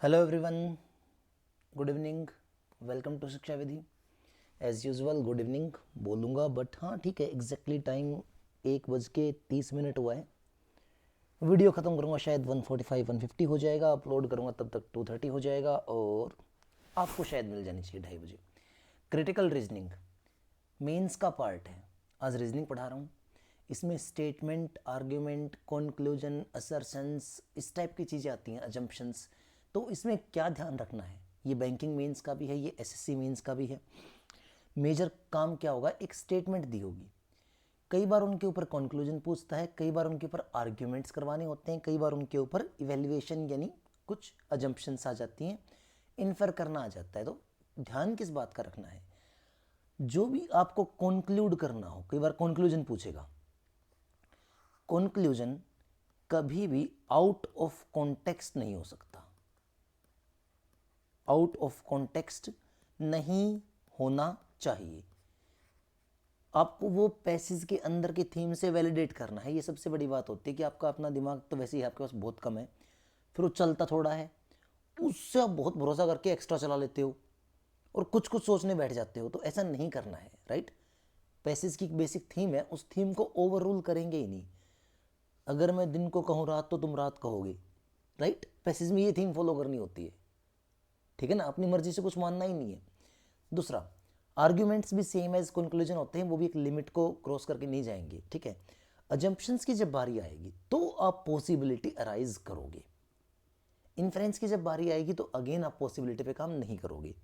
Hello everyone, good evening, welcome to Shiksha Vidhi. As usual good evening बोलूँगा, but हाँ ठीक है, एग्जैक्टली टाइम 1:30 हुआ है। वीडियो ख़त्म करूँगा शायद 1:45 1:50 हो जाएगा, अपलोड करूँगा तब तक 2:30 हो जाएगा और आपको शायद मिल जानी चाहिए 2:30 बजे। क्रिटिकल रीजनिंग मेंस का पार्ट है। आज रीजनिंग पढ़ा रहा हूँ। इसमें स्टेटमेंट, आर्ग्यूमेंट, कंक्लूजन, असर्शंस, इस टाइप की चीज़ें आती हैं, अजम्पशंस। तो इसमें क्या ध्यान रखना है, ये बैंकिंग मेंस का भी है, ये एसएससी मेंस का भी है। मेजर काम क्या होगा, एक स्टेटमेंट दी होगी, कई बार उनके ऊपर कंक्लूजन पूछता है, कई बार उनके ऊपर आर्ग्यूमेंट्स करवाने होते हैं, कई बार उनके ऊपर इवेल्युएशन यानी कुछ अजम्पशंस आ जाती हैं, इन्फर करना आ जाता है। तो ध्यान किस बात का रखना है, जो भी आपको कंक्लूड करना हो, कई बार कंक्लूजन पूछेगा। कंक्लूजन कभी भी आउट ऑफ कॉन्टेक्स्ट नहीं हो सकता, आउट ऑफ कॉन्टेक्स्ट नहीं होना चाहिए। आपको वो पैसेज के अंदर के थीम से वैलिडेट करना है। ये सबसे बड़ी बात होती है कि आपका अपना दिमाग तो वैसे ही आपके पास बहुत कम है, फिर वो चलता थोड़ा है, उससे आप बहुत भरोसा करके एक्स्ट्रा चला लेते हो और कुछ कुछ सोचने बैठ जाते हो। तो ऐसा नहीं करना है, राइट। पैसेज की बेसिक थीम है, उस थीम को ओवर रूल करेंगे ही नहीं। अगर मैं दिन को कहूँ रात तो तुम रात कहोगे, राइट। पैसेज में ये थीम फॉलो करनी होती है, ठीक है ना, अपनी मर्जी से कुछ मानना ही नहीं है। दूसरा, आर्ग्यूमेंट्स भी सेम एज कंक्लूजन होते हैं, वो भी एक लिमिट को क्रॉस करके नहीं जाएंगे, ठीक है। अजम्पशंस की जब बारी आएगी तो आप पॉसिबिलिटी अराइज करोगे, इन्फ्रेंस की जब बारी आएगी तो अगेन आप पॉसिबिलिटी पे काम नहीं करोगे,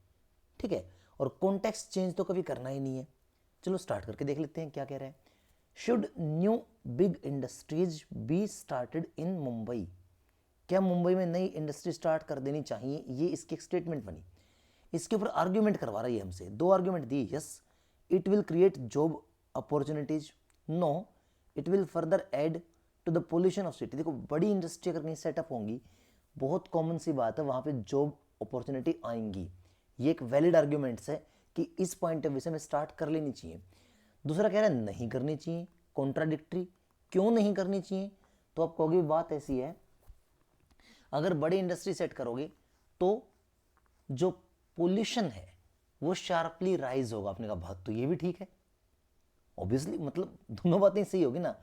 ठीक है। और कॉन्टेक्स्ट चेंज तो कभी करना ही नहीं है। चलो स्टार्ट करके देख लेते हैं क्या कह रहे हैं। Should new big industries be started in Mumbai, क्या मुंबई में नई इंडस्ट्री स्टार्ट कर देनी चाहिए, ये इसकी एक स्टेटमेंट बनी। इसके ऊपर आर्ग्यूमेंट करवा रही है हमसे, दो आर्ग्यूमेंट दी। Yes, it will create job opportunities. No, it will further add to the pollution of city. देखो, बड़ी इंडस्ट्री अगर कहीं सेटअप होंगी, बहुत कॉमन सी बात है, वहां पे जॉब अपॉर्चुनिटी आएंगी। ये एक वैलिड आर्ग्यूमेंट्स है कि इस पॉइंट ऑफ व्यू से में स्टार्ट कर लेनी चाहिए। दूसरा कह रहा है नहीं करनी चाहिए, कॉन्ट्राडिक्टरी। क्यों नहीं करनी चाहिए, तो आप कहोगे बात ऐसी है, अगर बड़ी इंडस्ट्री सेट करोगे तो जो पोल्यूशन है वो शार्पली राइज होगा। आपने कहा बात तो ये भी ठीक है, ऑब्वियसली, मतलब दोनों बातें सही होगी ना।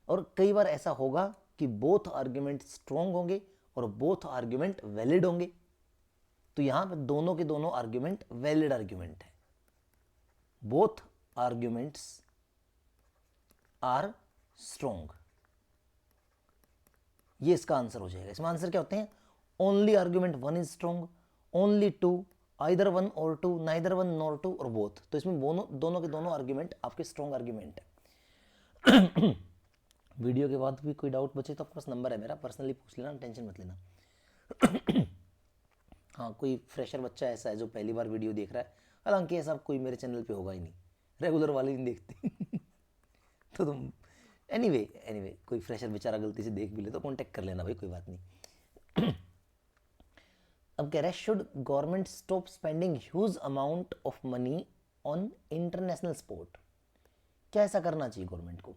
और कई बार ऐसा होगा कि बोथ आर्ग्यूमेंट स्ट्रॉन्ग होंगे और बोथ आर्ग्यूमेंट वैलिड होंगे। तो यहां पे दोनों के दोनों आर्ग्यूमेंट वैलिड आर्ग्यूमेंट है, बोथ आर्ग्यूमेंट्स आर स्ट्रॉन्ग। ये इसका आंसर हो जाएगा। इसमें आंसर क्या होते हैं, only argument one is strong, only two, either one or two, neither one nor two, और बोथ। तो इसमें दोनों के दोनों आर्ग्यूमेंट आपके स्ट्रॉन्ग आर्ग्यूमेंट है। वीडियो के बाद भी कोई डाउट बचे तो आपके पास नंबर है मेरा, पर्सनली पूछ लेना, टेंशन मत लेना। हाँ, कोई फ्रेशर बच्चा ऐसा है जो पहली बार वीडियो देख रहा है, हालांकि ऐसा कोई मेरे चैनल पे होगा ही नहीं, रेगुलर वाले नहीं देखते। तो तुम एनीवे कोई फ्रेशर बेचारा गलती से देख भी ले तो कांटेक्ट कर लेना भाई, कोई बात नहीं। अब कह रहा है, should government stop spending huge amount of money on international sport, क्या ऐसा करना चाहिए गवर्नमेंट को।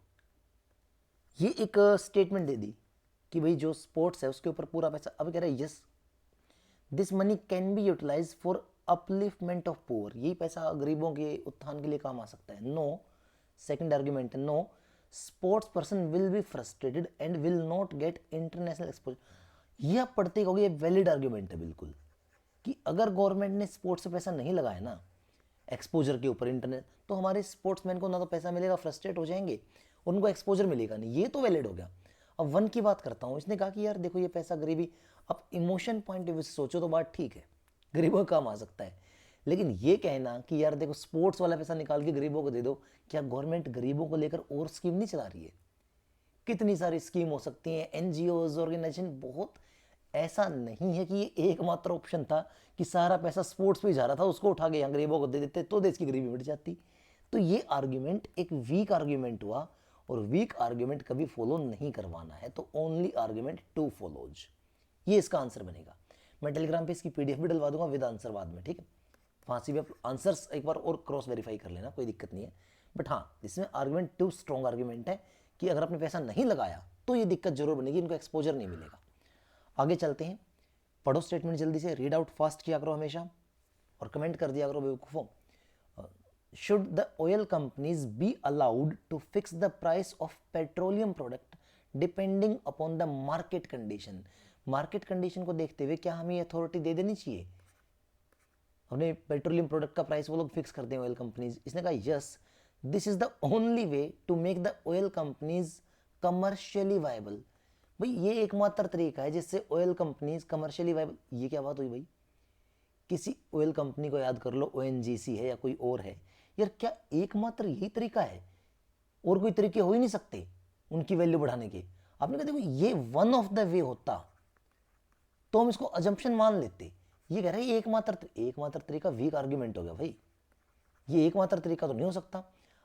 ये एक स्टेटमेंट दे दी कि भाई जो स्पोर्ट्स है उसके ऊपर पूरा पैसा। अब कह रहा है yes, this money can be utilise for upliftment of poor, यही पैसा गरीबों के उत्थान के लिए काम आ सकता है। No, second argument, no, sports person will be frustrated and will not get international exposure. ये आप पढ़ते कहोगे ये वैलिड आर्ग्यूमेंट है बिल्कुल, कि अगर गवर्नमेंट ने स्पोर्ट्स से पैसा नहीं लगाया ना, एक्सपोजर के ऊपर इंटरनेट, तो हमारे स्पोर्ट्समैन को ना तो पैसा मिलेगा, फ्रस्ट्रेट हो जाएंगे, उनको एक्सपोजर मिलेगा नहीं। ये तो वैलिड हो गया। अब वन की बात करता हूँ, इसने कहा कि यार देखो ये पैसा गरीबी, अब इमोशन पॉइंट ऑफ व्यू से सोचो तो बात ठीक है, गरीबों का काम आ सकता है। लेकिन ये कहना कि यार देखो स्पोर्ट्स वाला पैसा निकाल के गरीबों को दे दो, क्या गवर्नमेंट गरीबों को लेकर और स्कीम नहीं चला रही है। कितनी सारी स्कीम हो सकती हैं, एनजीओज, ऑर्गेनाइजेशन, बहुत। ऐसा नहीं है कि ये एकमात्र ऑप्शन था कि सारा पैसा स्पोर्ट्स पे जा रहा था, उसको उठा के यहाँ गरीबों को दे देते तो देश की गरीबी मिट जाती। तो ये आर्ग्यूमेंट एक वीक आर्ग्यूमेंट हुआ, और वीक आर्ग्यूमेंट कभी फॉलो नहीं करवाना है, तो ओनली आर्ग्यूमेंट टू फॉलोज, ये इसका आंसर बनेगा। मैं टेलीग्राम पे इसकी पीडीएफ भी डलवा दूंगा विद आंसर बाद में, ठीक है। वहाँ से भी आप आंसर्स एक बार और क्रॉस वेरीफाई कर लेना, कोई दिक्कत नहीं है। बट हाँ, इसमें आर्ग्यूमेंट टू स्ट्रॉन्ग आर्ग्यूमेंट है कि अगर आपने पैसा नहीं लगाया तो ये दिक्कत जरूर बनेगी, इनको एक्सपोजर नहीं मिलेगा। आगे चलते हैं। पढ़ो स्टेटमेंट जल्दी से, रीड आउट फास्ट किया करो हमेशा और कमेंट कर दिया करो बेवकूफ़ों। Should the oil companies be allowed to fix the price of petroleum product depending upon the market condition? Market condition को देखते हुए क्या हमें अथॉरिटी दे देनी चाहिए, हमने पेट्रोलियम प्रोडक्ट का प्राइस वो लोग फिक्स कर दें ऑयल कंपनीज? इसने कहा yes, this is the only way to make the oil companies commercially viable. भाई ये एकमात्र तरीका है जिससे ऑयल कंपनीज कमर्शियली वायबल। ये क्या बात हुई भाई, किसी ऑयल कंपनी को याद कर लो, ओएनजीसी है या कोई और है यार, क्या एकमात्र यही तरीका है और कोई तरीके हो ही नहीं सकते उनकी वैल्यू बढ़ाने के? आपने कहा देखो ये वन ऑफ द वे होता तो हम इसको अजम्पशन मान लेते, ये कह रहे हैं एकमात्र तरीका वीक आर्ग्यूमेंट हो गया भाई, ये एकमात्र तरीका तो नहीं हो सकता।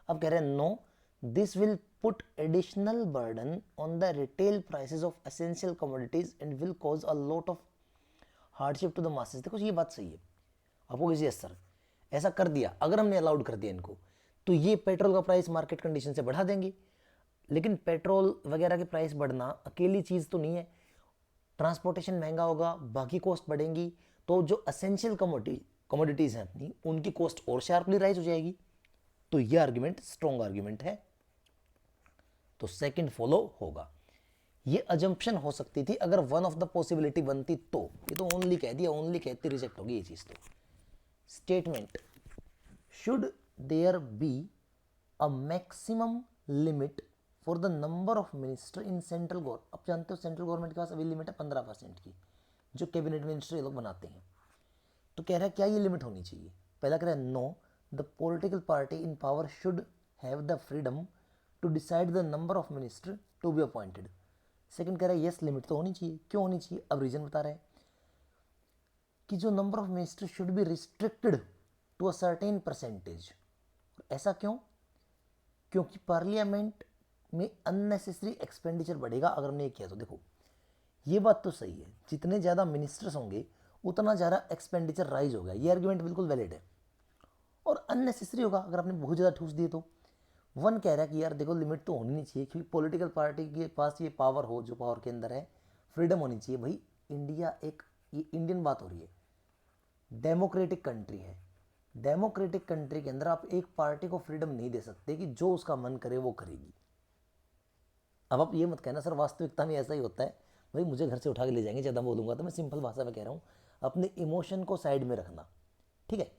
अब कह रहे हैं no, this will put additional burden on the retail prices of essential commodities and will cause a lot of hardship to the masses. देखो ये बात सही है, आपको किसी सर ऐसा कर दिया, अगर हमने अलाउड कर दिया इनको, तो ये पेट्रोल का प्राइस मार्केट कंडीशन से बढ़ा देंगे। लेकिन पेट्रोल वगैरह के प्राइस बढ़ना अकेली चीज़ तो नहीं है, ट्रांसपोर्टेशन महंगा होगा, बाकी कॉस्ट बढ़ेंगी, तो जो असेंशियल कमोडिटीज़ हैं अपनी, उनकी कॉस्ट और शार्पली राइज हो जाएगी। तो ये आर्ग्यूमेंट स्ट्रॉन्ग आर्ग्यूमेंट है, तो सेकंड फॉलो होगा। ये अजम्पशन हो सकती थी अगर वन ऑफ द पॉसिबिलिटी बनती तो, ये तो ओनली कह दिया, ओनली कहती रिजेक्ट होगी ये चीज़। तो statement, should there be a maximum limit for the number of minister in central government. अब जानते हो सेंट्रल गवर्नमेंट के पास अभी लिमिट है 15% की, जो कैबिनेट मिनिस्टर ये लोग बनाते हैं। तो कह रहा है क्या ये लिमिट होनी चाहिए? पहला कह रहा है no, the political party in power should have the freedom to decide the number of minister to be appointed. Second कह रहा है यस, लिमिट तो होनी चाहिए। क्यों होनी चाहिए? अब रीजन बता रहे हैं कि जो number of minister should be restricted to a certain percentage. ऐसा क्यों? क्योंकि पार्लियामेंट में अननेसेसरी एक्सपेंडिचर बढ़ेगा अगर हमने ये किया तो। देखो ये बात तो सही है, जितने ज़्यादा मिनिस्टर्स होंगे उतना ज़्यादा एक्सपेंडिचर राइज होगा, ये आर्ग्यूमेंट बिल्कुल वैलिड है। और अननेसेसरी होगा अगर आपने बहुत ज़्यादा ठूस दिए तो। वन कह रहा है कि यार देखो लिमिट तो होनी नहीं चाहिए, क्योंकि पॉलिटिकल पार्टी के पास ये पावर हो, जो पावर के अंदर है, फ्रीडम होनी चाहिए। भाई इंडिया एक, ये इंडियन बात हो रही है, डेमोक्रेटिक कंट्री है। डेमोक्रेटिक कंट्री के अंदर आप एक पार्टी को फ्रीडम नहीं दे सकते कि जो उसका मन करे वो करेगी। अब आप ये मत कहना सर वास्तविकता में ऐसा ही होता है, भाई मुझे घर से उठा के ले जाएंगे ज़्यादा बोलूँगा तो। मैं सिंपल भाषा में कह रहा हूँ, अपने इमोशन को साइड में रखना, ठीक है,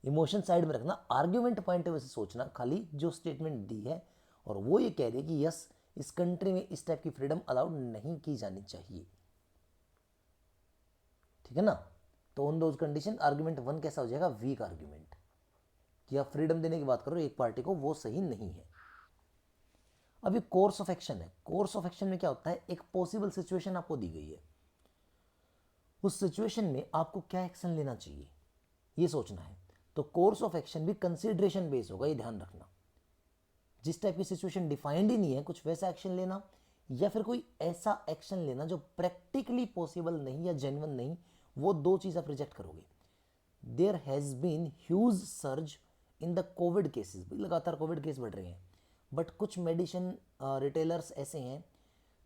इमोशन साइड में रखना, आर्ग्यूमेंट पॉइंट ऑफ व्यू से सोचना। खाली जो स्टेटमेंट दी है और वो ये कह रही है कि यस, इस कंट्री में इस टाइप की फ्रीडम अलाउड नहीं की जानी चाहिए, ठीक है ना। तो on those condition argument one कैसा हो जाएगा? वीक आर्ग्यूमेंट, कि आप फ्रीडम देने की बात करो एक पार्टी को, वो सही नहीं है। अभी कोर्स ऑफ एक्शन है। कोर्स ऑफ एक्शन में क्या होता है, एक पॉसिबल सिचुएशन आपको दी गई है, उस सिचुएशन में आपको क्या एक्शन लेना चाहिए ये सोचना है। तो कोर्स ऑफ एक्शन भी कंसिडरेशन बेस होगा, ये ध्यान रखना। जिस टाइप की सिचुएशन डिफाइंड ही नहीं है, कुछ वैसा एक्शन लेना, या फिर कोई ऐसा एक्शन लेना जो प्रैक्टिकली पॉसिबल नहीं या जेन्युइन नहीं, वो दो चीज़ आप रिजेक्ट करोगे। There has been huge surge in the Covid cases, लगातार कोविड केस बढ़ रहे हैं, बट कुछ मेडिसिन रिटेलर्स ऐसे हैं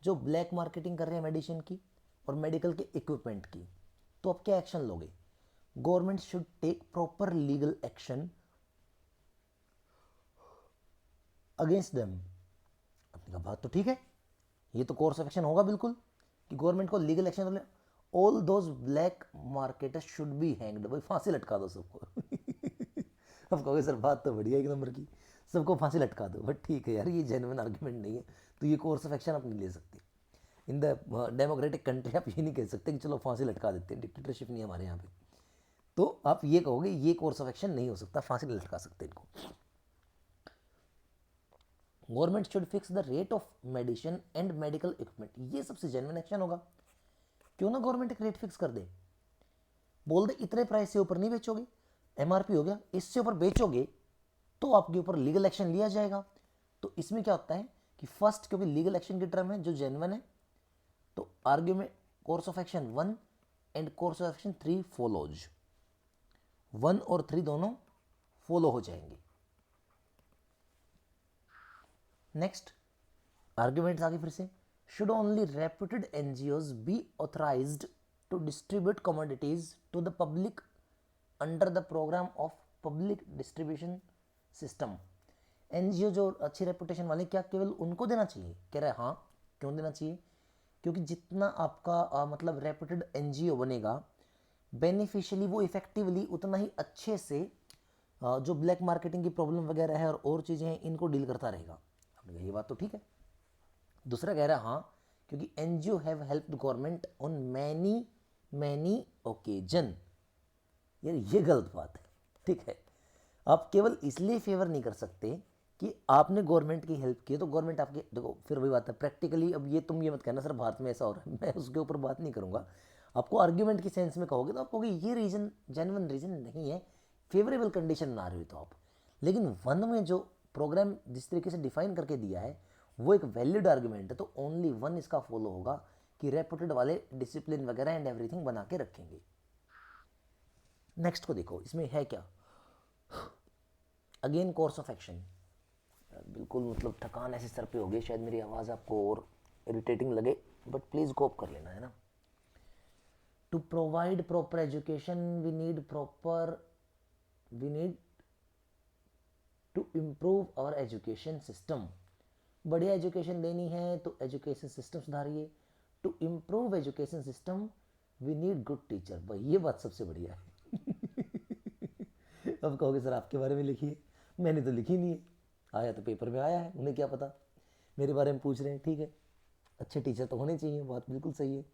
जो ब्लैक मार्केटिंग कर रहे हैं मेडिसिन की और मेडिकल के इक्विपमेंट की। तो अब क्या एक्शन लोगे? Government should take proper legal action against them. अपने का बात तो ठीक है, ये तो कोर्स ऑफ एक्शन होगा बिल्कुल, कि गवर्नमेंट को लीगल एक्शन ले। All those black marketers should be hanged, भाई फांसी लटका दो सबको। अब कहोगे सर बात तो बढ़िया एक नंबर की, सबको फांसी लटका दो, बट ठीक है यार ये जेन्युइन आर्ग्यूमेंट नहीं है, तो ये कोर्स ऑफ एक्शन आप नहीं ले सकते। इन द डेमोक्रेटिक कंट्री आप ये नहीं कह सकते कि चलो फांसी लटका देते हैं, डिक्टेटरशिप नहीं है हमारे यहाँ पे। तो आप ये कहोगे ये कोर्स ऑफ एक्शन नहीं हो सकता, फांसी नहीं लटका सकते इनको। Government should fix the rate of medicine and medical equipment, ये सबसे जेन्युइन एक्शन होगा। क्यों ना गवर्नमेंट एक रेट फिक्स कर दे, बोल दे इतने प्राइस से ऊपर नहीं बेचोगे, एमआरपी हो गया, इससे ऊपर बेचोगे तो आपके ऊपर लीगल एक्शन लिया जाएगा। तो इसमें क्या होता है कि फर्स्ट, क्योंकि लीगल एक्शन की टर्म है जो जेन्युइन है, तो argument course of action 1 and course of action 3 follows, 1 और 3 दोनों फॉलो हो जाएंगे। नेक्स्ट आर्ग्यूमेंट आगे फिर से, should only reputed NGOs be authorised to distribute commodities to the public under the programme of public distribution system. NGO जो अच्छी reputation वाले, क्या केवल उनको देना चाहिए? कह रहा है हाँ। क्यों देना चाहिए? क्योंकि जितना आपका मतलब रेपुटेड एनजीओ बनेगा बेनिफिशियली, वो इफेक्टिवली उतना ही अच्छे से जो ब्लैक मार्केटिंग की प्रॉब्लम वगैरह है और चीज़ें हैं इनको डील करता रहेगा। आपने कहा ये बात तो ठीक है। दूसरा कह रहा है हाँ, क्योंकि NGO have helped government on many many occasion. यार ये गलत बात है, ठीक है। आप केवल इसलिए फेवर नहीं कर सकते कि आपने गवर्नमेंट की हेल्प की, तो गवर्नमेंट आपके, देखो फिर वही बात है प्रैक्टिकली। अब ये तुम ये मत कहना सर भारत में ऐसा हो रहा है, मैं उसके ऊपर बात नहीं करूंगा। आपको आर्ग्यूमेंट की सेंस में कहोगे तो आप कहोगे ये रीजन जेन्युइन रीजन नहीं है, फेवरेबल कंडीशन ना रही तो आप। लेकिन वन में जो प्रोग्राम जिस तरीके से डिफाइन करके दिया है वो एक वैलिड आर्ग्यूमेंट है, तो ओनली वन इसका फॉलो होगा कि रेपुटेड वाले डिसिप्लिन वगैरह एंड एवरीथिंग बना के रखेंगे। नेक्स्ट को देखो, इसमें है क्या, अगेन कोर्स ऑफ एक्शन। बिल्कुल मतलब थकान ऐसे सर पे हो गई, शायद मेरी आवाज़ आपको और इरिटेटिंग लगे, बट प्लीज़ कोप कर लेना, है ना। To provide proper education we need to improve our education system. बढ़िया एजुकेशन देनी है तो एजुकेशन सिस्टम सुधारिए। To improve education system we need good teacher. भाई ये बात सबसे बढ़िया है। अब कहोगे सर आपके बारे में लिखिए, मैंने तो लिखी नहीं है, आया तो पेपर में आया है, उन्हें क्या पता, मेरे बारे में पूछ रहे हैं, ठीक है। अच्छे टीचर तो होने चाहिए, बात बिल्कुल सही है।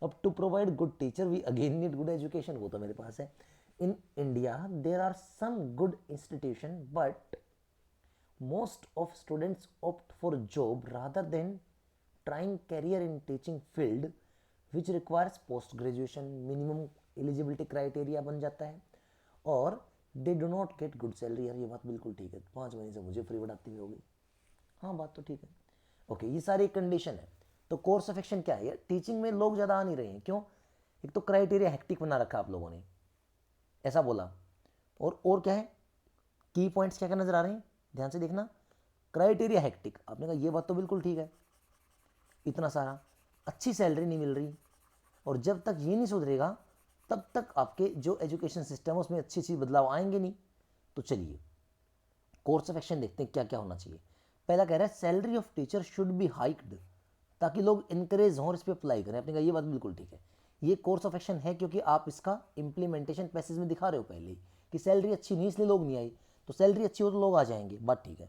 अब to provide good teacher we again need good education, वो तो मेरे पास है। In India there are some good institution but most of students opt for job rather than trying career in teaching field which requires post graduation, minimum eligibility criteria बन जाता है, और they do not get good salary। यार ये बात बिल्कुल ठीक है, 5 महीने से मुझे फ्री बढ़ाती हुई होगी, हाँ बात तो ठीक है। ओके, ये सारी कंडीशन है। तो कोर्स ऑफ एक्शन क्या है यार, टीचिंग में लोग ज़्यादा आ नहीं रहे हैं, क्यों? एक तो क्राइटेरिया हेक्टिक बना रखा आप लोगों ने, ऐसा बोला। और क्या है, की पॉइंट्स क्या क्या नजर आ रहे हैं, ध्यान से देखना। क्राइटेरिया हेक्टिक, आपने कहा ये बात तो बिल्कुल ठीक है, इतना सारा, अच्छी सैलरी नहीं मिल रही, और जब तक ये नहीं सुधरेगा तब तक आपके जो एजुकेशन सिस्टम है उसमें अच्छी अच्छी बदलाव आएंगे नहीं। तो चलिए कोर्स ऑफ एक्शन देखते हैं क्या क्या होना चाहिए। पहला कह रहा है salary of teacher should be hiked, ताकि लोग इंकरेज हों और इस पर अप्लाई करें। आपने कहा ये बात बिल्कुल ठीक है, ये कोर्स ऑफ एक्शन है, क्योंकि आप इसका इंप्लीमेंटेशन पैसेज में दिखा रहे हो पहले ही कि सैलरी अच्छी नहीं इसलिए लोग नहीं आई, तो सैलरी अच्छी हो तो लोग आ जाएंगे, बात ठीक है।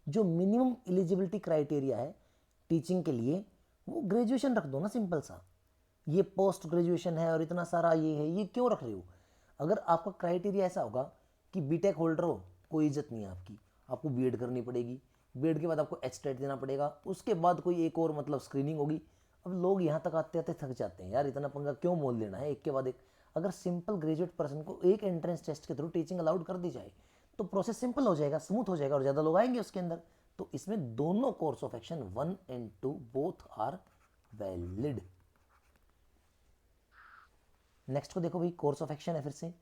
जो मिनिमम एलिजिबिलिटी क्राइटेरिया है टीचिंग के लिए, वो ग्रेजुएशन रख दो ना, सिंपल सा। ये पोस्ट ग्रेजुएशन है और इतना सारा ये है, ये क्यों रख रहे हो? अगर आपका क्राइटेरिया ऐसा होगा कि बीटेक होल्डर हो, कोई इज्जत नहीं है आपकी, आपको बीएड करनी पड़ेगी, बीएड के बाद आपको एचटेट देना पड़ेगा, उसके बाद कोई एक और मतलब स्क्रीनिंग होगी। अब लोग यहाँ तक आते आते थक जाते हैं, यार इतना पंगा क्यों मोल लेना है एक के बाद एक। अगर सिंपल ग्रेजुएट पर्सन को एक एंट्रेंस टेस्ट के थ्रू टीचिंग अलाउड कर दी जाए तो प्रोसेस सिंपल हो जाएगा, स्मूथ हो जाएगा, और ज़्यादा लोग आएंगे उसके अंदर। तो इसमें दोनों course of action 1 and 2 both are valid. Next को देखो भाई, कोर्स ऑफ एक्शन है फिर से।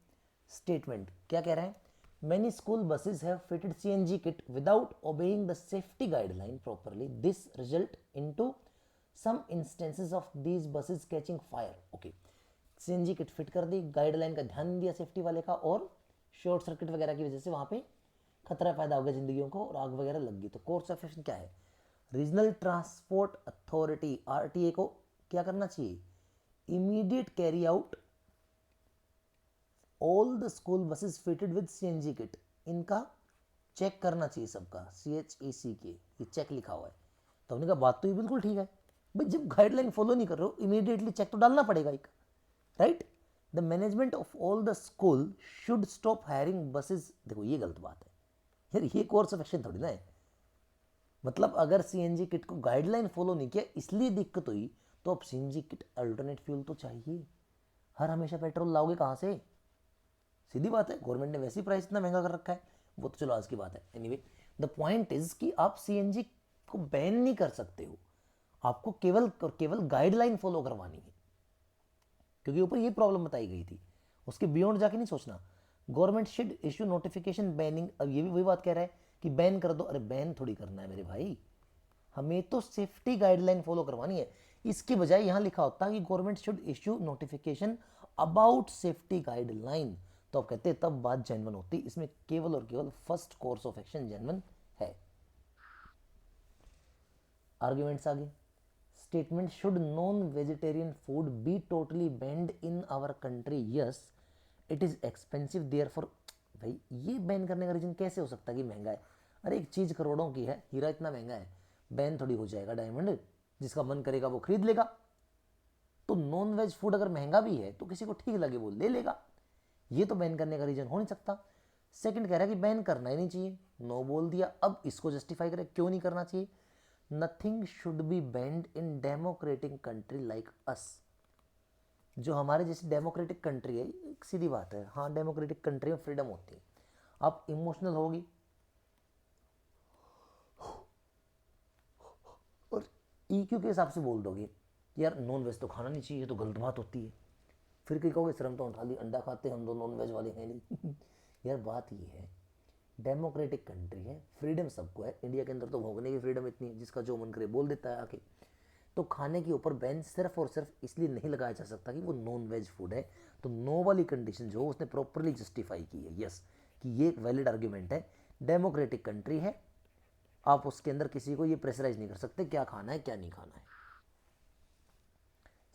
स्टेटमेंट क्या कह रहा है, many school buses have fitted CNG kit without obeying the safety guideline properly, this result into some instances of these buses catching fire. Okay, CNG kit fit कर दी, guideline का ध्यान दिया सेफ्टी वाले का, और शॉर्ट सर्किट वगैरह की वजह से वहां पे खतरा पैदा हो गया जिंदगियों को और आग वगैरह लग गई। तो कोर्स ऑफ एक्शन क्या है, रीजनल ट्रांसपोर्ट अथॉरिटी आरटीए को क्या करना चाहिए, immediate carry out all the school buses fitted with CNG kit, इनका चेक करना चाहिए सबका, CHEC के ये चेक लिखा हुआ है। तो हमने कहा बात तो ये बिल्कुल ठीक है भाई, जब गाइडलाइन फॉलो नहीं कर रहे हो इमीडिएटली चेक तो डालना पड़ेगा एक, right. The management of all the school should stop hiring buses. देखो ये गलत बात है यार, ये कोर्स ऑफ एक्शन थोड़ी ना है। मतलब अगर सीएनजी किट को गाइडलाइन फॉलो नहीं किया इसलिए दिक्कत हुई, तो अब सीएनजी किट अल्टरनेट फ्यूल तो चाहिए। हर हमेशा पेट्रोल लाओगे कहाँ से, सीधी बात है, गवर्नमेंट ने वैसे ही प्राइस इतना महंगा कर रखा है, वो तो चलो आज की बात है। एनीवे द पॉइंट इज कि आप सीएनजी को बैन नहीं कर सकते हो, आपको केवल केवल गाइडलाइन फॉलो करवानी है, क्योंकि ऊपर ये प्रॉब्लम बताई गई थी, उसके बियॉन्ड जाके नहीं सोचना। Government should issue notification banning, अब ये भी वही बात कह रहा है कि बैन कर दो, अरे बैन थोड़ी करना है मेरे भाई, हमें तो सेफ्टी गाइडलाइन फॉलो करवानी है। इसकी बजाय यहाँ लिखा होता कि government should issue notification about safety guideline, तो आप कहते हैं तब बात जेन्युइन होती। इसमें केवल और केवल first course of action genuine है। आर्ग्यूमेंट्स आगे। Statement should non vegetarian food be totally banned in our country, yes it is expensive therefore. भाई ये बैन करने का रीजन कैसे हो सकता है कि महंगा है? अरे एक चीज करोड़ों की है, हीरा इतना महंगा है, बैन थोड़ी हो जाएगा डायमंड, जिसका मन करेगा वो खरीद लेगा। तो नॉन वेज फूड अगर महंगा भी है तो किसी को ठीक लगे वो ले लेगा, ये तो बैन करने का रीजन हो नहीं सकता। सेकंड कह रहा है कि बैन करना ही नहीं चाहिए, नो बोल दिया। अब इसको जस्टिफाई करें क्यों नहीं करना चाहिए। Nothing should be band in democratic country like us. जो हमारे जैसी डेमोक्रेटिक कंट्री है, एक सीधी बात है, हाँ डेमोक्रेटिक कंट्री में फ्रीडम होती है। आप इमोशनल होगी और ईक्यू के हिसाब से बोल दोगे यार नॉन वेज तो खाना नहीं चाहिए, तो गलत बात होती है। फिर कहीं कहोगे शर्म तो उठा ली, अंडा खाते हम तो नॉन वेज वाले हैं नहीं। यार बात ये है, डेमोक्रेटिक कंट्री है, फ्रीडम सबको है। इंडिया के अंदर तो भोगने की फ्रीडम इतनी है, जिसका जो मन करे बोल देता है आके। तो खाने के ऊपर बैन सिर्फ और सिर्फ इसलिए नहीं लगाया जा सकता कि वो नॉन वेज फूड है। तो नो वाली कंडीशन जो उसने प्रॉपरली जस्टिफाई की है, यस कि ये एक वैलिड आर्ग्यूमेंट है। डेमोक्रेटिक कंट्री है, आप उसके अंदर किसी को ये प्रेशराइज नहीं कर सकते क्या खाना है क्या नहीं खाना है।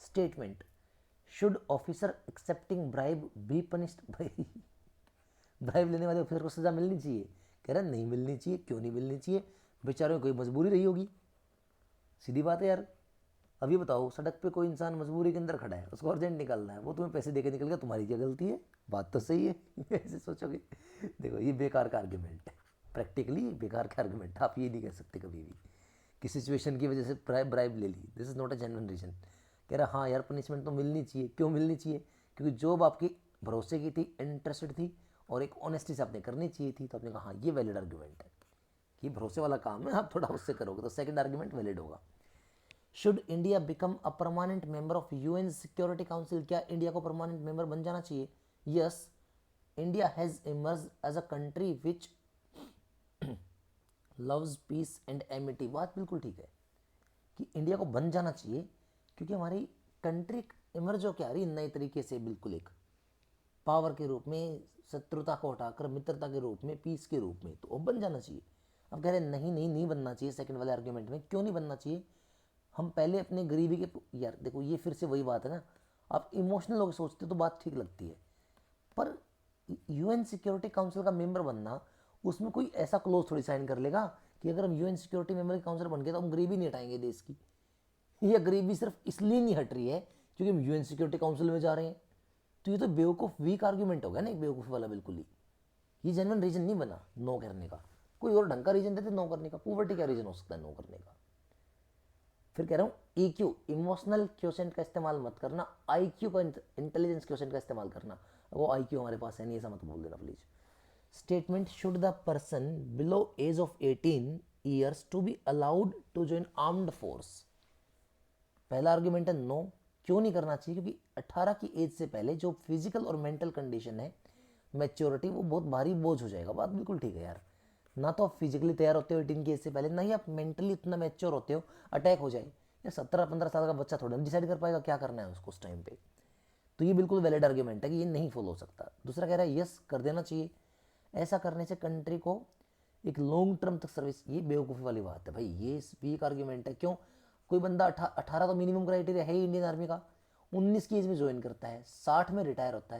Statement should officer accepting bribe be punished. भाई ब्राइब लेने वाले ऑफिसर को सजा मिलनी चाहिए? कह रहा नहीं मिलनी चाहिए। क्यों नहीं मिलनी चाहिए? बेचारों की कोई मजबूरी रही होगी, सीधी बात है यार। अभी बताओ सड़क पे कोई इंसान मजबूरी के अंदर खड़ा है, उसको अर्जेंट निकलना है, वो तुम्हें पैसे देके निकल गया, तुम्हारी क्या गलती है? बात तो सही है। ऐसे सोचोगे? देखो ये बेकार का आर्ग्यूमेंट है, प्रैक्टिकली बेकार का आर्ग्यूमेंट। आप ये नहीं कह सकते कभी भी कि सिचुएशन की वजह से ब्राइब ले ली, this is not a genuine reason. कह रहा हाँ यार पनिशमेंट तो मिलनी चाहिए। क्यों मिलनी चाहिए? क्योंकि जॉब आपकी भरोसे की थी, इंटरेस्टेड थी और एक ऑनेस्टी से आपने करनी चाहिए थी। तो आपने कहा हाँ ये वैलिड आर्ग्यूमेंट है कि भरोसे वाला काम है, आप थोड़ा उससे करोगे तो सेकंड आर्ग्यूमेंट वैलिड होगा। Should India become a permanent member of UN security council, क्या इंडिया को परमानेंट मेंबर बन जाना चाहिए? Yes India has emerge as a country which loves peace and amity. बात बिल्कुल ठीक है कि इंडिया को बन जाना चाहिए, क्योंकि हमारी कंट्री इमर्ज हो क्या रही नए तरीके से, बिल्कुल एक पावर के रूप में, शत्रुता को हटाकर मित्रता के रूप में, पीस के रूप में, तो अब बन जाना चाहिए। अब कह रहे हैं नहीं नहीं नहीं बनना चाहिए। सेकंड वाले आर्ग्यूमेंट में क्यों नहीं बनना चाहिए? हम पहले अपने गरीबी के, यार देखो ये फिर से वही बात है ना, आप इमोशनल होकर सोचते हो तो बात ठीक लगती है, पर यूएन सिक्योरिटी काउंसिल का मेंबर बनना, उसमें कोई ऐसा क्लोज थोड़ी साइन कर लेगा कि अगर हम यूएन सिक्योरिटी मेंबर काउंसिल बन गए तो हम गरीबी नहीं हटाएंगे देश की। ये गरीबी सिर्फ इसलिए नहीं हट रही है क्योंकि हम यूएन सिक्योरिटी काउंसिल में जा रहे हैं। तो ये तो बेवकूफ़ वीक आर्ग्यूमेंट हो गया ना, एक बेवकूफ़ी वाला बिल्कुल ही। ये जेन्युइन रीजन नहीं बना नो करने का। कोई और ढंग का रीजन देते नो करने का। पुवर्टी का रीजन हो सकता है नो करने का। फिर कह रहा हूँ EQ इमोशनल क्वेश्चन का इस्तेमाल मत करना, IQ का इंटेलिजेंस क्वेश्चन का इस्तेमाल करना। वो IQ हमारे पास है नहीं, ऐसा मत बोल देना please. Statement should the person below age of 18 years to be allowed to join armed force. पहला आर्ग्यूमेंट है नो। क्यों नहीं करना चाहिए? क्योंकि 18 की एज से पहले जो फिजिकल और मेंटल कंडीशन है, मैच्योरिटी, वो बहुत भारी बोझ हो जाएगा। बात बिल्कुल ठीक है यार, ना तो आप फिजिकली तैयार होते हो 18 की एज से पहले, ना ही आप मेंटली इतना मैच्योर होते हो, अटैक हो जाए। या 17-15 साल का बच्चा थोड़ा डिसाइड कर पाएगा क्या करना है उसको उस टाइम पे। तो ये बिल्कुल वैलिड आर्ग्यूमेंट है कि ये नहीं फॉलो हो सकता। दूसरा कह रहा है यस कर देना चाहिए, ऐसा करने से कंट्री को एक लॉन्ग टर्म तक सर्विस। ये बेवकूफ़ी वाली बात है भाई, ये वीक आर्ग्यूमेंट है। क्यों? कोई बंदा 18 तो मिनिमम क्राइटेरिया है ही इंडियन आर्मी का, 19 की एज में ज्वाइन करता है, 60 में रिटायर होता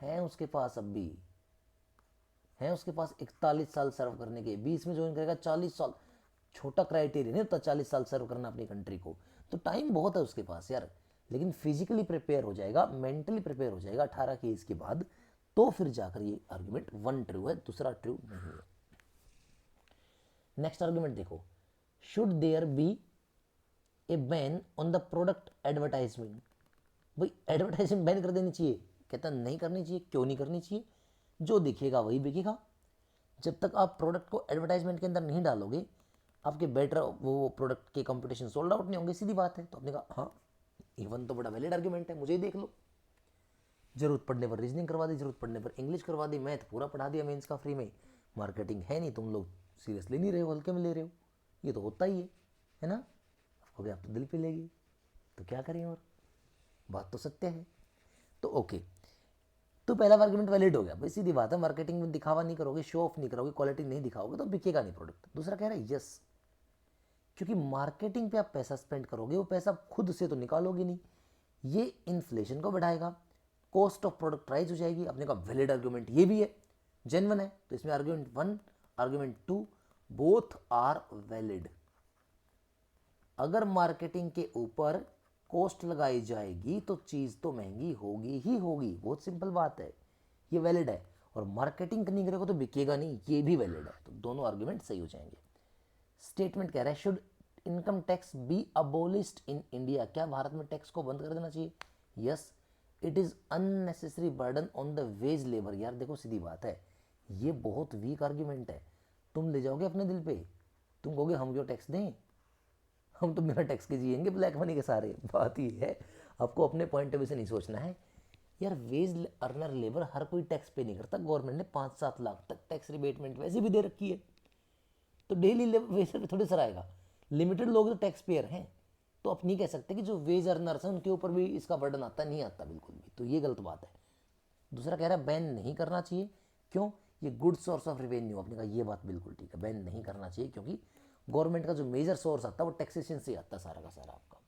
है उसके पास अब भी है, उसके पास 41 साल सर्व करने के, 20 में ज्वाइन करेगा 40 साल। छोटा क्राइटेरिया नहीं होता 40 साल सर्व करना अपनी कंट्री को, तो टाइम बहुत है उसके पास यार। लेकिन फिजिकली प्रिपेयर हो जाएगा, मेंटली प्रिपेयर हो जाएगा 18 की एज के बाद, तो फिर जाकर ये आर्ग्यूमेंट वन ट्रू है, दूसरा ट्रू नहीं है। नेक्स्ट आर्ग्यूमेंट देखो, should there be a ban on the product advertisement. भाई एडवर्टाइजमेंट बैन कर देनी चाहिए? कहता नहीं करनी चाहिए। क्यों नहीं करनी चाहिए? जो दिखेगा वही बिकेगा। जब तक आप प्रोडक्ट को एडवर्टाइजमेंट के अंदर नहीं डालोगे, आपके बेटर वो प्रोडक्ट के कंपटीशन सोल्ड आउट नहीं होंगे, सीधी बात है। तो आपने कहा हाँ इवन तो बड़ा वैलिड आर्ग्यूमेंट है, मुझे ही देख लो। जरूरत पड़ने पर रीजनिंग करवा दी, जरूरत पड़ने पर इंग्लिश करवा दी, मैथ पूरा पढ़ा दिया मेंस का फ्री में। मार्केटिंग है नहीं, तुम लोग सीरियसली नहीं रहे हो, हल्के में ले रहे हो। ये तो होता ही है ना। आपको आप तो दिल पे लेगी। तो क्या करें, और बात तो सत्य है। तो ओके, तो पहला आर्गुमेंट वैलिड हो गया भाई, सीधी बात है, मार्केटिंग में दिखावा नहीं करोगे, शो ऑफ नहीं करोगे, क्वालिटी नहीं दिखाओगे तो बिकेगा नहीं प्रोडक्ट। दूसरा कह रहा है यस, क्योंकि मार्केटिंग पे आप पैसा स्पेंड करोगे, वो पैसा खुद से तो निकालोगे नहीं, ये इन्फ्लेशन को बढ़ाएगा, कॉस्ट ऑफ प्रोडक्ट राइज हो जाएगी। अपने का वैलिड आर्गुमेंट ये भी है, जेन्युइन है। तो इसमें argument 1 argument 2 both are valid. अगर मार्केटिंग के ऊपर कॉस्ट लगाई जाएगी तो चीज़ तो महंगी होगी ही होगी, बहुत सिंपल बात है, ये वैलिड है। और मार्केटिंग नहीं करेगा तो बिकेगा नहीं, ये भी वैलिड है। तो दोनों आर्गुमेंट सही हो जाएंगे। स्टेटमेंट कह रहा है should income tax be abolished in India, क्या भारत में टैक्स को बंद कर देना चाहिए? Yes, it is unnecessary burden on the wage labour. यार देखो सीधी बात है, ये बहुत वीक आर्ग्यूमेंट है। तुम ले जाओगे अपने दिल पे, तुम कहोगे हम क्यों टैक्स दें, हम तो बिना टैक्स के जिएंगे ब्लैक मनी के सारे। बात ही है, आपको अपने पॉइंट ऑफ व्यू से नहीं सोचना है। यार वेज अर्नर लेबर हर कोई टैक्स पे नहीं करता, गवर्नमेंट ने 5-7 लाख तक टैक्स रिबेटमेंट वैसे भी दे रखी है, तो डेली वेज पे थोड़ी सर लिमिटेड लोग तो टैक्स पेयर हैं। तो आप नहीं कह सकते कि जो वेज अर्नर्स हैं उनके ऊपर भी इसका बर्डन आता, नहीं आता बिल्कुल भी, तो ये गलत बात है। दूसरा कह रहा है बैन नहीं करना चाहिए, क्यों? ये गुड सोर्स ऑफ रेवेन्यू। आपने कहा ये बात बिल्कुल ठीक है, बैन नहीं करना चाहिए, क्योंकि गवर्नमेंट का जो मेजर सोर्स आता है वो टैक्सेशन से आता है सारा का सारा आपका।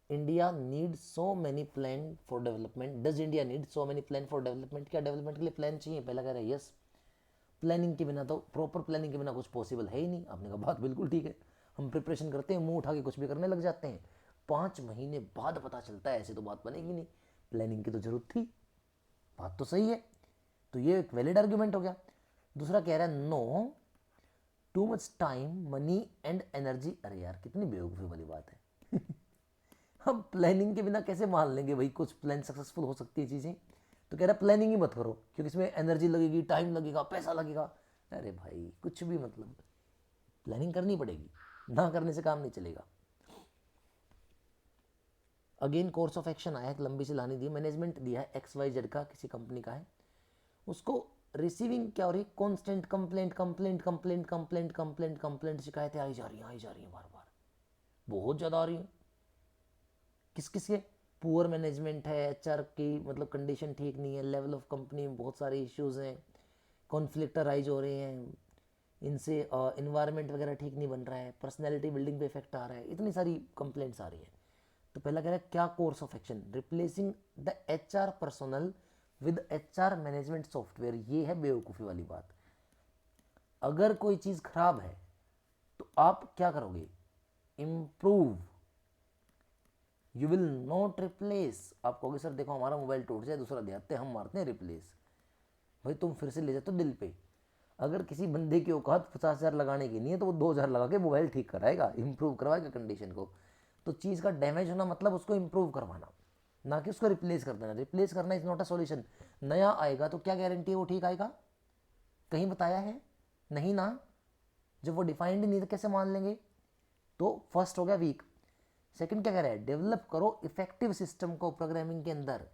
India need so many plan for development, does India need so many plan for development, क्या डेवलपमेंट के लिए प्लान चाहिए? पहला कह रहा है यस, प्लानिंग के बिना तो, प्रॉपर प्लानिंग के बिना कुछ पॉसिबल है ही नहीं। आपने कहा बात बिल्कुल ठीक है, हम प्रिपरेशन करते हैं, मुंह उठा के कुछ भी करने लग जाते हैं, 5 महीने बाद पता चलता है ऐसे तो बात बनेगी नहीं, प्लानिंग की तो जरूरत थी। बात तो सही है, तो ये एक वैलिड आर्ग्यूमेंट हो गया। दूसरा कह रहा है no too much time money and energy. अरे यार कितनी बेवकूफ़ी वाली बात है हम प्लानिंग के बिना कैसे मान लेंगे भाई कुछ प्लान सक्सेसफुल हो सकती है चीज़ें? तो कह रहा है प्लानिंग ही मत करो, क्योंकि इसमें एनर्जी लगेगी, टाइम लगेगा, पैसा लगेगा। अरे भाई कुछ भी मतलब, प्लानिंग करनी पड़ेगी, ना करने से काम नहीं चलेगा। अगेन कोर्स ऑफ एक्शन आया, एक लंबी सी लानी दी, मैनेजमेंट दिया है XYZ का, किसी कंपनी का है, उसको रिसीविंग क्या हो रही है? Constant complaint complaint complaint complaint complaint complaint, शिकायतें आई जा रही हैं बार बार, बहुत ज़्यादा आ रही हैं। किस किस के? पुअर मैनेजमेंट है, HR की मतलब कंडीशन ठीक नहीं है, लेवल ऑफ कंपनी में बहुत सारे इश्यूज हैं, कॉन्फ्लिक्ट राइज हो रहे हैं, इनसे इन्वायरमेंट वगैरह ठीक नहीं बन रहा है, पर्सनैलिटी बिल्डिंग पे इफेक्ट आ रहा है, इतनी सारी कंप्लेंट्स आ रही है। तो पहला कह रहा है क्या course of action? Replacing the HR personal with HR management software. ये है बेवकूफ़ी वाली बात। अगर कोई चीज़ खराब है तो आप क्या करोगे? Improve, you will not replace. आप कहोगे सर देखो हमारा मोबाइल टूट जाए दूसरा दे आते हैं, हम मारते हैं रिप्लेस। भाई तुम फिर से ले जाते हो दिल पे। अगर किसी बंदे की औकात 50,000 लगाने की नहीं है तो वो 2,000 लगा के मोबाइल ठीक कराएगा, इंप्रूव करवाएगा कंडीशन को। तो चीज़ का डैमेज होना मतलब उसको इंप्रूव करवाना, ना कि उसको रिप्लेस कर देना। रिप्लेस करना इज नॉट अ सॉल्यूशन। नया आएगा तो क्या गारंटी है वो ठीक आएगा? कहीं बताया है? नहीं ना। जब वो डिफाइंड नहीं तो कैसे मान लेंगे? तो फर्स्ट हो गया वीक। सेकंड क्या कह रहा है? डेवलप करो इफेक्टिव सिस्टम को प्रोग्रामिंग के अंदर,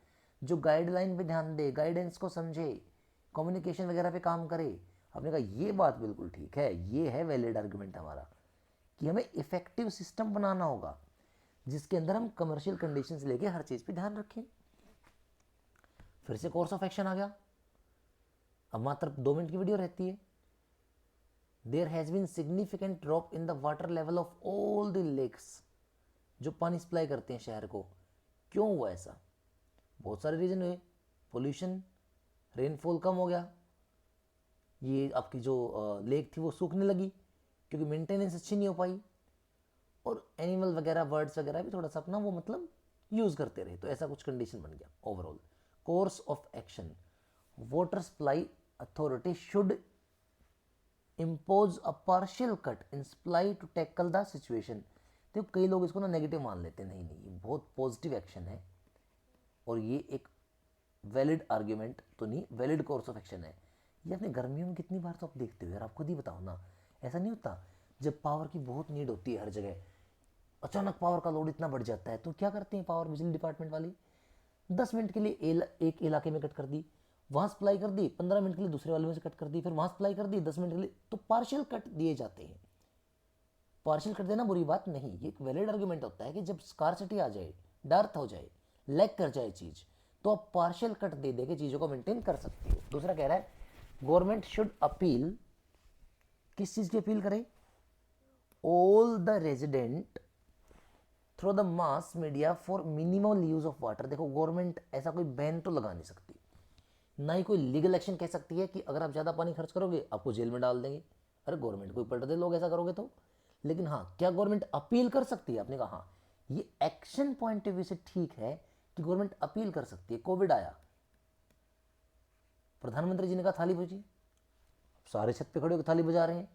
जो गाइडलाइन पे ध्यान दे, गाइडेंस को समझे, कम्युनिकेशन वगैरह पे काम करे। आपने कहा ये बात बिल्कुल ठीक है, ये है वैलिड आर्गुमेंट हमारा, कि हमें इफेक्टिव सिस्टम बनाना होगा जिसके अंदर हम कमर्शियल कंडीशन से लेके हर चीज़ पे ध्यान रखें। फिर से कोर्स ऑफ एक्शन आ गया। अब मात्र 2 मिनट की वीडियो रहती है। There has been significant drop in the water level of all the lakes, जो पानी सप्लाई करते हैं शहर को। क्यों हुआ ऐसा? बहुत सारे रीज़न हुए। पोल्यूशन, रेनफॉल कम हो गया, ये आपकी जो लेक थी वो सूखने लगी क्योंकि मेंटेनेंस अच्छी नहीं हो पाई, और एनिमल वगैरह बर्ड्स वगैरह भी थोड़ा सा अपना वो मतलब यूज़ करते रहे, तो ऐसा कुछ कंडीशन बन गया overall. Course of action, water supply authority should impose a partial cut in supply to tackle the situation. तो कई लोग इसको ना नेगेटिव मान लेते हैं, नहीं नहीं ये बहुत पॉजिटिव एक्शन है, और ये एक वैलिड आर्ग्यूमेंट तो नहीं, वैलिड कोर्स ऑफ एक्शन है। ये अपने गर्मियों में कितनी बार तो आप देखते हो यार, आप खुद ही बताओ ना, ऐसा नहीं होता जब पावर की बहुत नीड होती है हर जगह, अचानक पावर का लोड इतना बढ़ जाता है, तो क्या करते हैं पावर बिजली डिपार्टमेंट वाले? 10 मिनट के लिए एक इलाके में कट कर दी, वहाँ सप्लाई कर दी, 15 मिनट के लिए दूसरे वाले में से कट कर दी, फिर वहाँ सप्लाई कर दी 10 मिनट के लिए, तो पार्शियल कट दिए जाते हैं। पार्शियल कट देना बुरी बात नहीं, ये एक वैलिड आर्गुमेंट होता है कि जब स्कार्सिटी आ जाए, डर्थ हो जाए, लैक कर जाए चीज़, तो आप पार्शियल कट दे दे के चीज़ों को मेंटेन कर सकते हो। दूसरा कह रहा है गवर्नमेंट शुड अपील, किस चीज़ की अपील करे? All the resident through the mass media for minimal use of water. देखो गवर्नमेंट ऐसा कोई बैन तो लगा नहीं सकती, ना ही कोई लीगल एक्शन कह सकती है कि अगर आप ज़्यादा पानी खर्च करोगे आपको जेल में डाल देंगे। अरे गवर्नमेंट को पलट दे लोग ऐसा करोगे तो। लेकिन हाँ, क्या गवर्नमेंट अपील कर सकती है? आपने कहा हाँ, ये एक्शन पॉइंट ऑफ व्यू से ठीक है कि गवर्नमेंट अपील कर सकती है। कोविड आया, प्रधानमंत्री जी ने कहा थाली बजाइए, सारे छत पे खड़े होकर थाली बजा रहे हैं,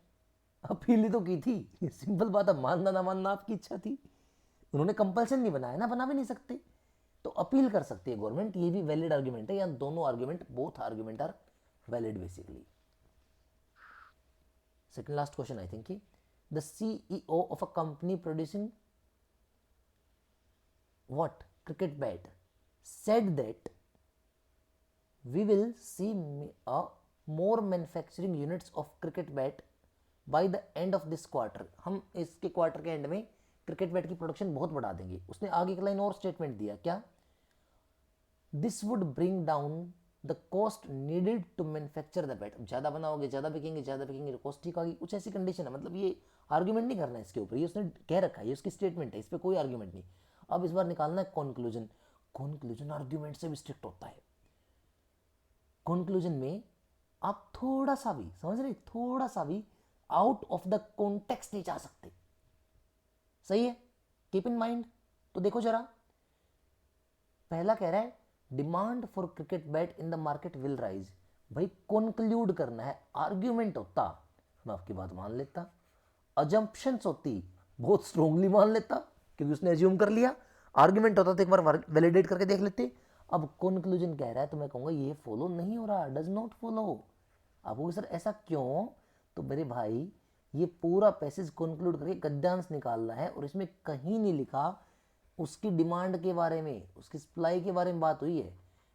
अपील ही तो की थी। सिंपल बात है, मानना ना मानना आपकी इच्छा थी, उन्होंने कंपल्सन नहीं बनाया ना, बना भी नहीं सकते, तो अपील कर सकती है गवर्नमेंट। ये भी वैलिड आर्गुमेंट है, या दोनों argument, both argument are valid basically. Second last question I think, the CEO of a company producing what cricket bat said that we will see a more manufacturing units of cricket bat by the end of this quarter। हम इसके quarter के and में cricket bat की production बहुत बढ़ा देंगे। उसने आगे एक लाइन और स्टेटमेंट दिया, क्या? This would bring down the cost needed to manufacture the bat. ज़्यादा बनाओगे, ज़्यादा बिकेंगे, कॉस्ट ठीक होगी, कुछ ऐसी कंडीशन है। मतलब ये आर्ग्यूमेंट नहीं करना है इसके ऊपर, ये उसने कह रखा है, ये उसकी स्टेटमेंट है, इस पर कोई आर्ग्यूमेंट नहीं। अब इस बार निकालना है कंक्लूजन। कंक्लूजन आर्ग्यूमेंट से भी स्ट्रिक्ट होता है। कंक्लूजन में आप थोड़ा सा भी, समझ रहे, थोड़ा सा भी आउट ऑफ द कॉन्टेक्स्ट नहीं जा सकते। सही है, कीप इन माइंड। तो देखो जरा, पहला कह रहा है demand for cricket bat in the market will rise. भाई कंक्लूड करना है, आर्ग्यूमेंट होता मैं आपकी बात मान लेता, अजम्पशंस होती बहुत स्ट्रोंगली मान लेता क्योंकि उसने एज्यूम कर लिया। आर्ग्यूमेंट होता तो एक बार वैलिडेट करके देख लेते। अब कंक्लूजन कह रहा है तो मैं कहूंगा ये फॉलो नहीं हो रहा, डज नॉट फॉलो। अब सर ऐसा क्यों? तो मेरे भाई ये पूरा पैसेज कंक्लूड करके गद्यांश निकालना है, और इसमें कहीं नहीं लिखा उसकी डिमांड के बारे में, उसकी सप्लाई के बारे में बात हुई है।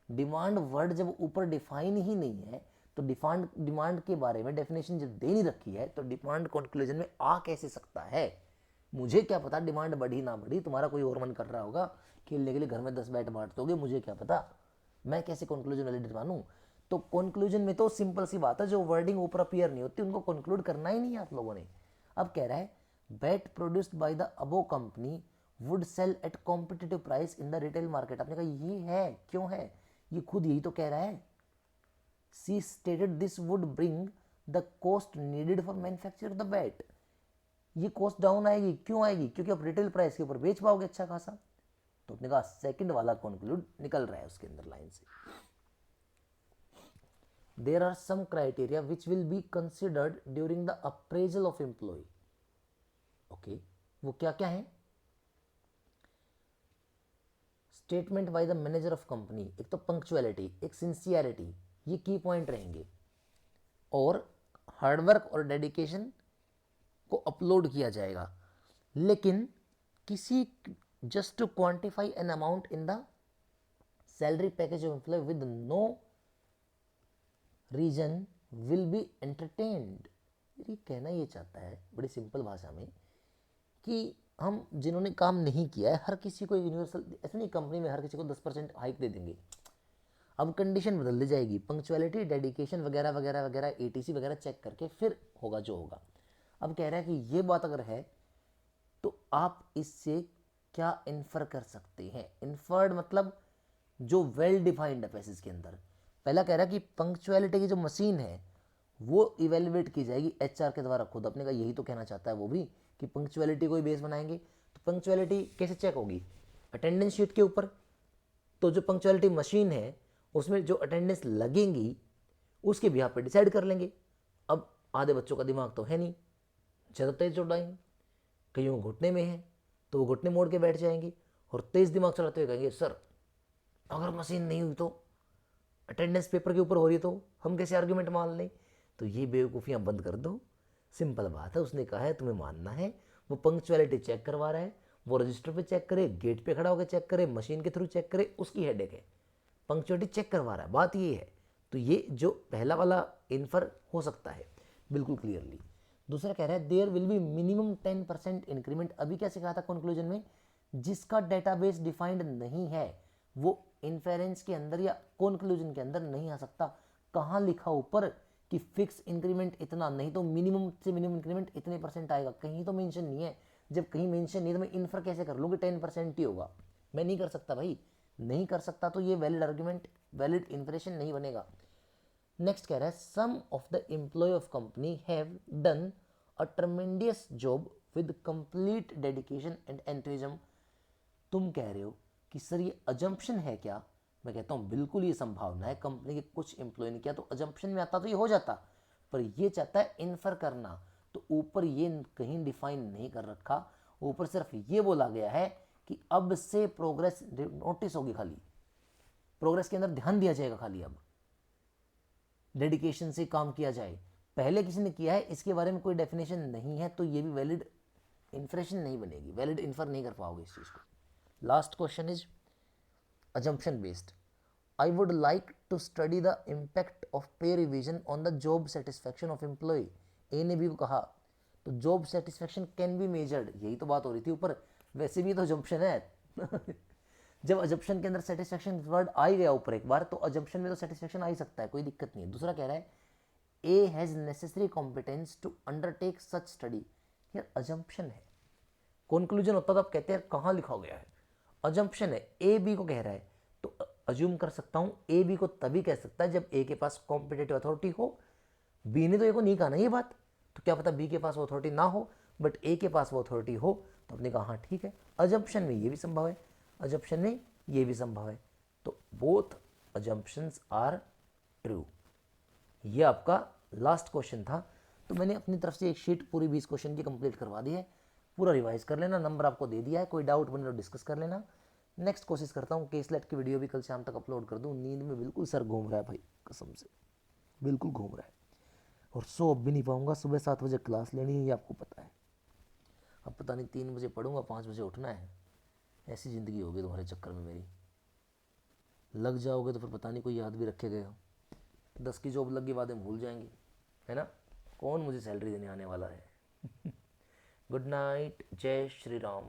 डिमांड वर्ड जब ऊपर डिफाइन ही नहीं है तो डिमांड के बारे में डेफिनेशन जब दे नहीं रखी है तो डिमांड कंक्लूजन में आ कैसे सकता है? मुझे क्या पता डिमांड बढ़ी ना बढ़ी, तुम्हारा कोई और मन कर रहा होगा खेलने के लिए घर में 10 बैट बांट दोगे, मुझे क्या पता, मैं कैसे कंक्लूजन वैलिड मानूं? तो कंक्लूजन में तो सिंपल सी बात है, जो वर्डिंग ऊपर अपीयर नहीं होती उनको कंक्लूड करना ही नहीं है आप लोगों ने। अब कह रहा है bat produced by the above company would sell at competitive price in the retail market. आपने कहा ये है, क्यों है? ये खुद यही तो कह रहा है। She stated this would bring the cost needed for manufacture the bat. ये कॉस्ट डाउन आएगी, क्यों आएगी? क्योंकि आप रिटेल प्राइस के ऊपर बेच पाओगे अच्छा खासा। तो अपने कहा सेकंड वाला कंक्लूड निकल रहा है उसके अंदर लाइन से। There are some criteria which will be considered during the appraisal of employ. Okay, वो क्या क्या है? Statement by the manager of company, एक तो पंक्चुअलिटी, एक सिंसियरिटी, ये की पॉइंट रहेंगे, और हार्डवर्क और डेडिकेशन को अपलोड किया जाएगा। लेकिन किसी just to quantify an amount in the salary package of employ with no reason will be entertained. ये कहना ये चाहता है बड़ी सिंपल भाषा में कि हम जिन्होंने काम नहीं किया है हर किसी को यूनिवर्सल, ऐसा नहीं कंपनी में हर किसी को 10% हाइक दे देंगे। अब कंडीशन बदल दी जाएगी, पंक्चुअलिटी, डेडिकेशन वगैरह वगैरह वगैरह, एटीसी वगैरह चेक करके फिर होगा जो होगा। अब कह रहा है कि ये बात अगर है तो आप इससे क्या इन्फर कर सकते हैं? इन्फर्ड मतलब जो वेल डिफाइंड है पैसेज के अंदर। पहला कह रहा है कि पंक्चुअलिटी की जो मशीन है वो इवेल्युएट की जाएगी एचआर के द्वारा खुद। अपने का यही तो कहना चाहता है वो भी कि पंक्चुअलिटी को ही बेस बनाएंगे। तो पंक्चुअलिटी कैसे चेक होगी? अटेंडेंस शीट के ऊपर। तो जो पंक्चुअलिटी मशीन है उसमें जो अटेंडेंस लगेंगी उसके भी आप पे डिसाइड कर लेंगे। अब आधे बच्चों का दिमाग तो है नहीं, ज़्यादा तेज उड़ाएंगे, कईयों घुटने में है तो वो घुटने मोड़ के बैठ जाएंगे और तेज दिमाग चलाते हुए कहेंगे सर अगर मशीन नहीं हुई तो, अटेंडेंस पेपर के ऊपर हो रही तो हम कैसे आर्ग्यूमेंट मान लें? तो ये बेवकूफ़ियाँ बंद कर दो। सिंपल बात है, उसने कहा है तुम्हें मानना है, वो पंक्चुअलिटी चेक करवा रहा है, वो रजिस्टर पे चेक करे, गेट पे खड़ा होकर चेक करे, मशीन के थ्रू चेक करे, उसकी हेडेक है। पंक्चुअलिटी चेक करवा रहा है, बात ये है। तो ये जो पहला वाला इन्फर हो सकता है बिल्कुल क्लियरली। दूसरा कह रहा है there will be minimum 10% increment. अभी क्या सिखाया था कंक्लूजन में, जिसका डेटाबेस डिफाइंड नहीं है वो इन्फेरेंस के अंदर या कंक्लूजन के अंदर नहीं आ सकता। कहाँ लिखा ऊपर कि फिक्स इंक्रीमेंट इतना, नहीं तो मिनिमम से मिनिमम इंक्रीमेंट इतने परसेंट आएगा, कहीं तो मेंशन नहीं है। जब कहीं मेंशन नहीं है तो मैं इन्फर कैसे कर लूँ कि 10% ही होगा? मैं नहीं कर सकता भाई, नहीं कर सकता, तो ये वैलिड आर्ग्यूमेंट, वैलिड इन्फरेशन नहीं बनेगा। नेक्स्ट कह रहा है some of the employ of company have done a tremendous job with complete dedication and enthusiasm. तुम कह रहे हो कि सर ये अजम्पशन है क्या? मैं कहता हूँ बिल्कुल ये संभावना है, कंपनी के कुछ एम्प्लॉय ने किया तो अजम्पशन में आता तो ये हो जाता, पर ये चाहता है इन्फर करना, तो ऊपर ये कहीं डिफाइन नहीं कर रखा। ऊपर सिर्फ ये बोला गया है कि अब से प्रोग्रेस नोटिस होगी, खाली प्रोग्रेस के अंदर ध्यान दिया जाएगा, खाली अब डेडिकेशन से काम किया जाए। पहले किसी ने किया है इसके बारे में कोई डेफिनेशन नहीं है, तो ये भी वैलिड इन्फरेशन नहीं बनेगी, वैलिड इन्फर नहीं कर पाओगे इस चीज़ को। Last question is assumption based. I would like to study the impact of pay revision on the job satisfaction of employee. ए ने भी कहा तो job satisfaction can be measured, यही तो बात हो रही थी ऊपर, वैसे भी तो अजम्पशन है जब अजम्पशन के अंदर सेटिस्फेक्शन वर्ड आ ही गया ऊपर एक बार, तो अजम्पशन में तो सेटिस्फेक्शन आ ही सकता है, कोई दिक्कत नहीं है। दूसरा कह रहा है A has necessary competence to undertake such study. यार अजम्पशन है, कंक्लूजन होता तो आप कहते हैं कहाँ लिखा गया है, अजम्पशन है, ए बी को कह रहा है, तो अज्यूम कर सकता हूँ ए बी को तभी कह सकता है जब ए के पास कॉम्पिटेटिव अथॉरिटी हो। बी ने तो ए को नहीं कहा ना ये बात, तो क्या पता बी के पास वो अथॉरिटी ना हो बट ए के पास वो अथॉरिटी हो, तो अपने कहा हाँ ठीक है। अजम्पशन में ये भी संभव है, अजम्पशन में ये भी संभव है, तो बोथ अजम्पशंस आर ट्रू। ये आपका लास्ट क्वेश्चन था, तो मैंने अपनी तरफ से एक शीट पूरी 20 क्वेश्चन की कंप्लीट करवा दी है, पूरा रिवाइज कर लेना, नंबर आपको दे दिया है, कोई डाउट बने तो डिस्कस कर लेना। नेक्स्ट कोशिश करता हूँ केसलेट की वीडियो भी कल शाम तक अपलोड कर दूँ। नींद में बिल्कुल सर घूम रहा है भाई, कसम से बिल्कुल घूम रहा है, और सो अब भी नहीं पाऊँगा, सुबह 7 बजे क्लास लेनी है ये आपको पता है। अब पता नहीं 3 बजे पढ़ूँगा 5 बजे उठना है, ऐसी ज़िंदगी होगी तुम्हारे चक्कर में मेरी। लग जाओगे तो फिर पता नहीं कोई याद भी रखे गए हो, 10 की जॉब लग के बाद हम भूल जाएंगे, है ना, कौन मुझे सैलरी देने आने वाला है गुड नाइट, जय श्री राम।